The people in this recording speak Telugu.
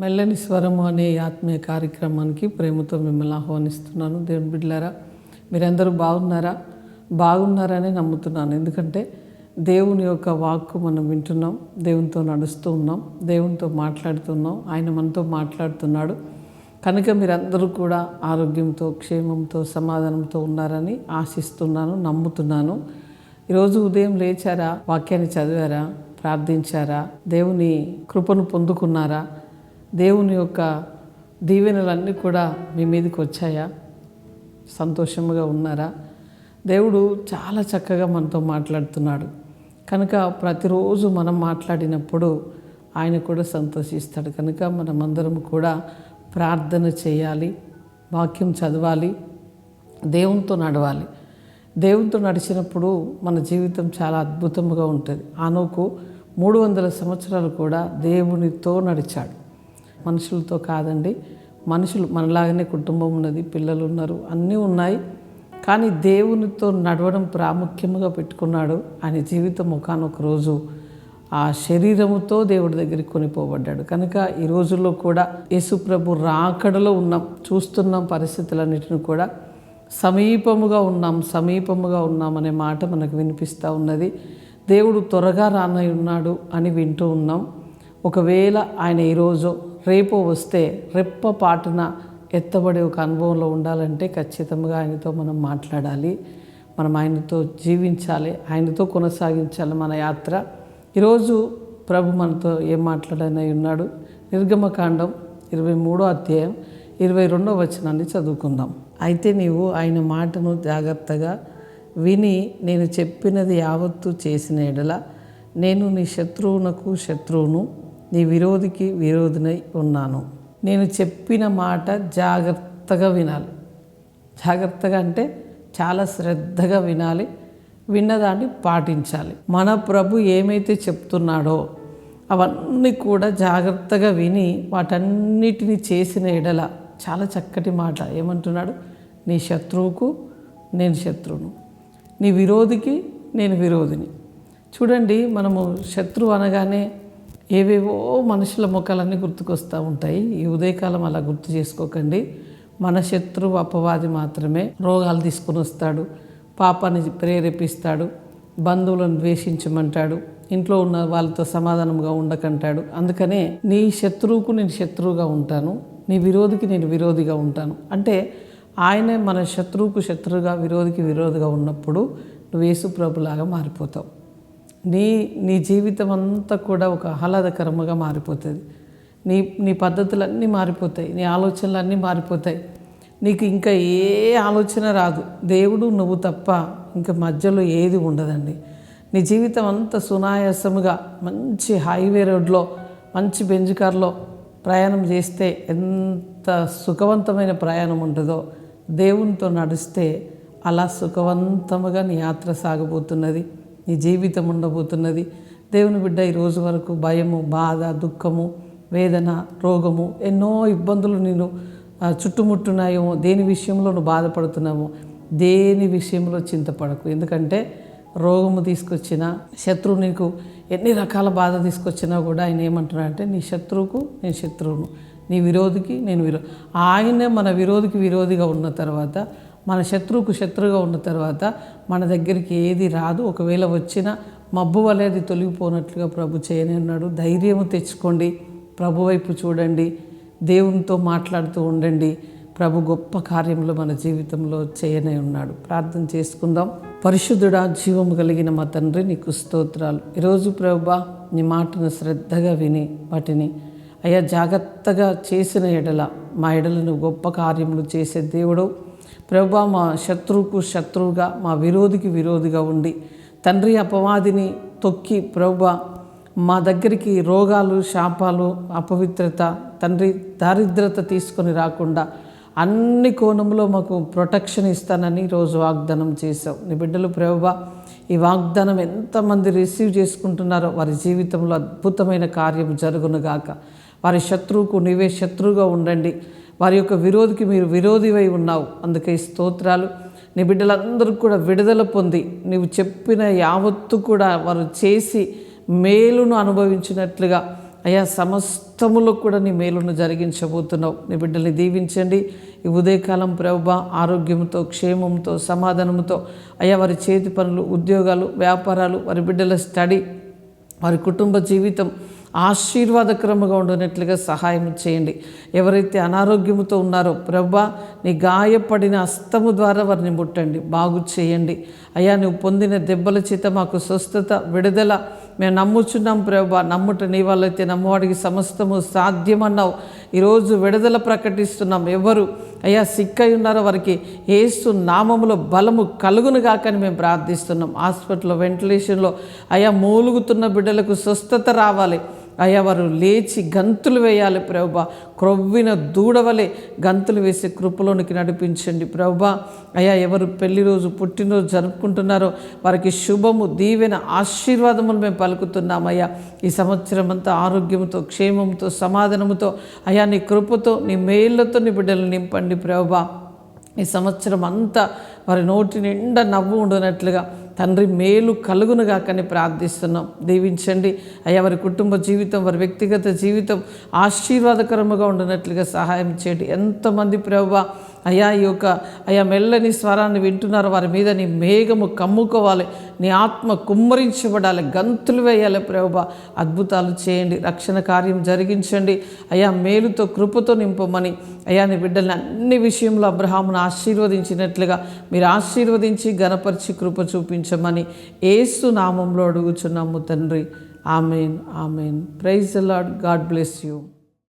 మెల్లని స్వరము అనే ఆత్మీయ కార్యక్రమానికి ప్రేమతో మిమ్మల్ని ఆహ్వానిస్తున్నాను. దేవుని బిడ్డలారా, మీరందరూ బాగున్నారని నమ్ముతున్నాను. ఎందుకంటే దేవుని యొక్క వాక్కు మనం వింటున్నాం, దేవునితో నడుస్తూ ఉన్నాం, దేవునితో మాట్లాడుతున్నాం, ఆయన మనతో మాట్లాడుతున్నాడు. కనుక మీరందరూ కూడా ఆరోగ్యంతో, క్షేమంతో, సమాధానంతో ఉన్నారని ఆశిస్తున్నాను, నమ్ముతున్నాను. ఈరోజు ఉదయం లేచారా, వాక్యాన్ని చదివారా, ప్రార్థించారా, దేవుని కృపను పొందుకున్నారా, దేవుని యొక్క దీవెనలన్నీ కూడా మీ మీదకి వచ్చాయా, సంతోషంగా ఉన్నారా? దేవుడు చాలా చక్కగా మనతో మాట్లాడుతున్నాడు. కనుక ప్రతిరోజు మనం మాట్లాడినప్పుడు ఆయన కూడా సంతోషిస్తాడు. కనుక మనమందరం కూడా ప్రార్థన చేయాలి, వాక్యం చదవాలి, దేవునితో నడవాలి. దేవునితో నడిచినప్పుడు మన జీవితం చాలా అద్భుతంగా ఉంటుంది. ఆనోకు 300 సంవత్సరాలు కూడా దేవునితో నడిచాడు. మనుషులతో కాదండి. మనుషులు మనలాగానే కుటుంబం ఉన్నది, పిల్లలు ఉన్నారు, అన్నీ ఉన్నాయి. కానీ దేవునితో నడవడం ప్రాముఖ్యంగా పెట్టుకున్నాడు. ఆయన జీవితం ఒకానొక రోజు ఆ శరీరముతో దేవుడి దగ్గరికి కొనిపోబడ్డాడు. కనుక ఈ రోజుల్లో కూడా యేసుప్రభు రాకడలో ఉన్నాం, చూస్తున్నాం. పరిస్థితులన్నిటిని కూడా సమీపముగా ఉన్నాం అనే మాట మనకు వినిపిస్తూ ఉన్నది. దేవుడు త్వరగా రానై ఉన్నాడు అని వింటూ ఉన్నాం. ఒకవేళ ఆయన ఈరోజు రేపు వస్తే రెప్పపాటున ఎత్తబడే ఒక అనుభవంలో ఉండాలంటే ఖచ్చితంగా ఆయనతో మనం మాట్లాడాలి, మనం ఆయనతో జీవించాలి, ఆయనతో కొనసాగించాలి మన యాత్ర. ఈరోజు ప్రభు మనతో ఏం మాట్లాడనై ఉన్నాడు? నిర్గమకాండం 23వ అధ్యాయం 22వ వచనాన్ని చదువుకుందాం. అయితే నీవు ఆయన మాటను జాగ్రత్తగా విని నేను చెప్పినది యావత్తు చేసిన ఎడల నేను నీ శత్రువునకు శత్రువును, నీ విరోధికి విరోధినై ఉన్నాను. నేను చెప్పిన మాట జాగ్రత్తగా వినాలి. జాగ్రత్తగా అంటే చాలా శ్రద్ధగా వినాలి, విన్నదాన్ని పాటించాలి. మన ప్రభు ఏమైతే చెప్తున్నాడో అవన్నీ కూడా జాగ్రత్తగా విని వాటన్నిటిని చేసిన ఎడల, చాలా చక్కటి మాట ఏమంటున్నాడు? నీ శత్రువుకు నేను శత్రువును, నీ విరోధికి నేను విరోధిని. చూడండి, మనము శత్రువు అనగానే ఏవేవో మనుషుల ముఖాలన్నీ గుర్తుకొస్తూ ఉంటాయి. ఈ ఉదయకాలం అలా గుర్తు చేసుకోకండి. మన శత్రువు అపవాది మాత్రమే. రోగాలు తీసుకుని వస్తాడు, పాపాన్ని ప్రేరేపిస్తాడు, బంధువులను ద్వేషించమంటాడు, ఇంట్లో ఉన్న వాళ్ళతో సమాధానంగా ఉండకంటాడు. అందుకనే నీ శత్రువుకు నేను శత్రువుగా ఉంటాను, నీ విరోధికి నేను విరోధిగా ఉంటాను అంటే ఆయనే మన శత్రువుకు శత్రువుగా, విరోధికి విరోధిగా ఉన్నప్పుడు నువ్వు యేసుప్రభులాగా మారిపోతావు. నీ జీవితం అంతా కూడా ఒక ఆహ్లాదకరముగా మారిపోతుంది. నీ పద్ధతులన్నీ మారిపోతాయి, నీ ఆలోచనలు మారిపోతాయి. నీకు ఇంకా ఏ ఆలోచన రాదు. దేవుడు నువ్వు తప్ప ఇంకా మధ్యలో ఏది ఉండదండి. నీ జీవితం అంతా సునాయాసముగా మంచి హైవే రోడ్లో, మంచి బెంజ్ కార్లో ప్రయాణం చేస్తే ఎంత సుఖవంతమైన ప్రయాణం ఉంటుందో, దేవునితో నడిస్తే అలా సుఖవంతముగా నీ యాత్ర సాగబోతున్నది, నీ జీవితం ఉండబోతున్నది. దేవుని బిడ్డ, ఈ రోజు వరకు భయము, బాధ, దుఃఖము, వేదన, రోగము, ఎన్నో ఇబ్బందులు నేను చుట్టుముట్టున్నాయేమో, దేని విషయంలో నువ్వు బాధపడుతున్నామో, దేని విషయంలో చింతపడకు. ఎందుకంటే రోగము తీసుకొచ్చినా, శత్రువు నీకు ఎన్ని రకాల బాధ తీసుకొచ్చినా కూడా ఆయన ఏమంటున్నాడంటే నీ శత్రువుకు నేను శత్రువును, నీ విరోధికి నేను ఆయనే మన విరోధికి విరోధిగా ఉన్న తర్వాత, మన శత్రువుకు శత్రువుగా ఉన్న తర్వాత మన దగ్గరికి ఏది రాదు. ఒకవేళ వచ్చినా మబ్బు వలె అది తొలగిపోనట్లుగా ప్రభు చేయని ఉన్నాడు. ధైర్యము తెచ్చుకోండి, ప్రభు వైపు చూడండి, దేవునితో మాట్లాడుతూ ఉండండి. ప్రభు గొప్ప కార్యములు మన జీవితంలో చేయనే ఉన్నాడు. ప్రార్థన చేసుకుందాం. పరిశుద్ధుడా, జీవము కలిగిన మా తండ్రి, నీకు స్తోత్రాలు. ఈరోజు ప్రభువా, నీ మాటను శ్రద్ధగా విని వాటిని అయ్యా జాగ్రత్తగా చేసిన ఎడల మా ఎడలను గొప్ప కార్యములు చేసే దేవుడు ప్రభువా, మా శత్రువుకు శత్రువుగా, మా విరోధికి విరోధిగా ఉండి తండ్రి అపవాదిని తొక్కి ప్రభువా మా దగ్గరికి రోగాలు, శాపాలు, అపవిత్రత, తండ్రి దారిద్రత తీసుకొని రాకుండా అన్ని కోణంలో మాకు ప్రొటెక్షన్ ఇస్తానని ఈరోజు వాగ్దానం చేశావు. నీ బిడ్డలు ప్రభువా, ఈ వాగ్దానం ఎంతమంది రిసీవ్ చేసుకుంటున్నారో వారి జీవితంలో అద్భుతమైన కార్యం జరుగునుగాక. వారి శత్రువుకు నీవే శత్రువుగా ఉండండి. వారి యొక్క విరోధికి మీరు విరోధివై ఉన్నావు. అందుకే స్తోత్రాలు. నీ బిడ్డలందరూ కూడా విడుదల పొంది నీవు చెప్పిన యావత్తు కూడా వారు చేసి మేలును అనుభవించినట్లుగా అయ్యా సమస్తములో కూడా నీ మేలును జరిగించబోతున్నావు. నీ బిడ్డల్ని దీవించండి. ఈ ఉదయకాలం ప్రభువా ఆరోగ్యంతో, క్షేమంతో, సమాధానంతో అయ్యా వారి చేతి పనులు, ఉద్యోగాలు, వ్యాపారాలు, వారి బిడ్డల స్టడీ, వారి కుటుంబ జీవితం ఆశీర్వాదకరముగా ఉండనట్లుగా సహాయం చేయండి. ఎవరైతే అనారోగ్యముతో ఉన్నారో ప్రభువా నీ గాయపడిన హస్తము ద్వారా వారిని ముట్టండి, బాగు చేయండి. అయ్యా నువ్వు పొందిన దెబ్బల చేత మాకు స్వస్థత, విడుదల మేము నమ్ముచున్నాం ప్రభువా. నమ్ముట నీ వాళ్ళైతే నమ్మవాడికి సమస్తము సాధ్యమన్నావు. ఈరోజు విడుదల ప్రకటిస్తున్నాం. ఎవరు అయ్యా సిక్కై ఉన్నారో వారికి యేసు నామములో బలము కలుగును గాకని మేము ప్రార్థిస్తున్నాం. హాస్పిటల్లో, వెంటిలేషన్లో అయ్యా మూలుగుతున్న బిడ్డలకు స్వస్థత రావాలి. అయ్యా వారు లేచి గంతులు వేయాలి ప్రభువా. క్రొవ్విన దూడవలే గంతులు వేసే కృపలోనికి నడిపించండి ప్రభువా. అయ్యా ఎవరు పెళ్లి రోజు, పుట్టినరోజు జరుపుకుంటున్నారో వారికి శుభము, దీవెన, ఆశీర్వాదములు మేము పలుకుతున్నామయ్యా. ఈ సంవత్సరం అంతా ఆరోగ్యంతో, క్షేమంతో, సమాధానముతో అయ్యా నీ కృపతో, నీ మేళ్లతో నీ బిడ్డలు నింపండి ప్రభువా. ఈ సంవత్సరం అంతా వారి నోటి నిండా నవ్వు ఉండనట్లుగా తండ్రి మేలు కలుగునుగా కానీ ప్రార్థిస్తున్నాం. దీవించండి అయ్యా. వారి కుటుంబ జీవితం, వారి వ్యక్తిగత జీవితం ఆశీర్వాదకరముగా ఉండనట్లుగా సహాయం చేయండి. ఎంతమంది ప్రభువా అయ్యా ఈ యొక్క అయ్యా మెల్లని స్వరాన్ని వింటున్నారు, వారి మీద నీ మేఘము కమ్ముకోవాలి, నీ ఆత్మ కుమ్మరించబడాలి, గంతులు వేయాలి ప్రభువా. అద్భుతాలు చేయండి, రక్షణ కార్యం జరిగించండి అయ్యా. మేలుతో, కృపతో నింపమని అయ్యా నీ బిడ్డల్ని అన్ని విషయంలో అబ్రహామును ఆశీర్వదించినట్లుగా మీరు ఆశీర్వదించి ఘనపరిచి కృప చూపించమని యేసు నామంలో అడుగుచున్నాము తండ్రి. Amen, amen. Praise the Lord. God bless you.